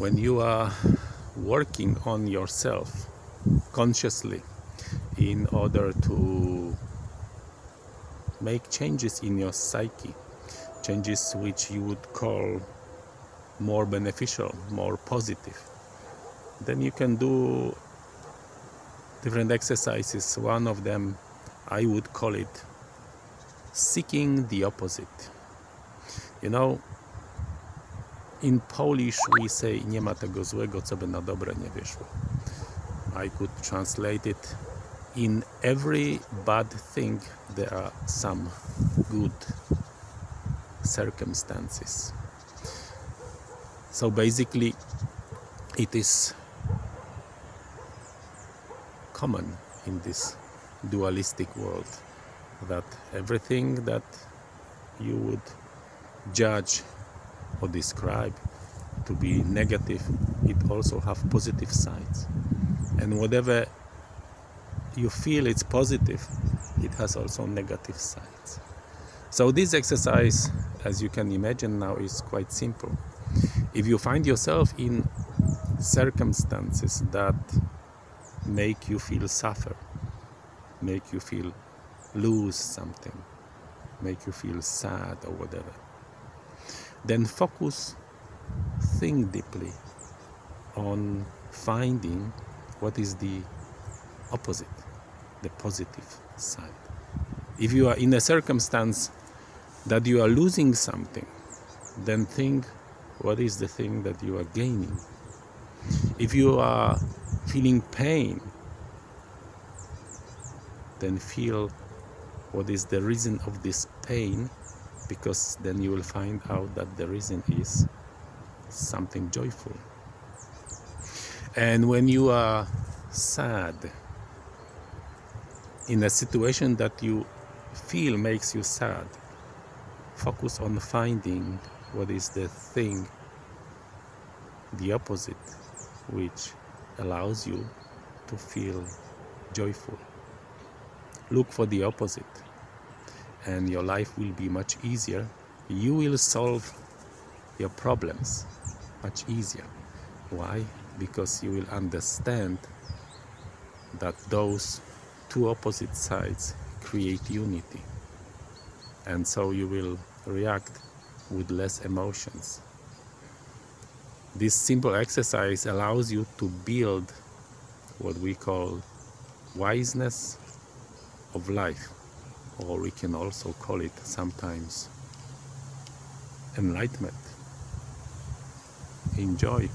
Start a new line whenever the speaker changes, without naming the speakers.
when you are working on yourself consciously in order to make changes in your psyche, changes which you would call more beneficial, more positive, then you can do different exercises. One of them, I would call it seeking the opposite. You know, in Polish we say nie ma tego złego, co by na dobre nie wyszło. I could translate it: in every bad thing there are some good circumstances. So basically it is common in this dualistic world that everything that you would judge or describe to be negative, it also have positive sides, and whatever you feel it's positive, it has also negative sides. So this exercise, as you can imagine now, is quite simple. If you find yourself in circumstances that make you feel suffer, make you feel lose something, make you feel sad or whatever, then focus, think deeply on finding what is the opposite, the positive side. If you are in a circumstance that you are losing something, then think what is the thing that you are gaining. If you are feeling pain, then feel what is the reason of this pain, because then you will find out that the reason is something joyful. And when you are sad, in a situation that you feel makes you sad, focus on finding what is the thing, the opposite, which allows you to feel joyful. Look for the opposite, and your life will be much easier. You will solve your problems much easier. Why? Because you will understand that those two opposite sides create unity, and so you will react with less emotions. This simple exercise allows you to build what we call wiseness of life, or we can also call it sometimes enlightenment. Enjoy.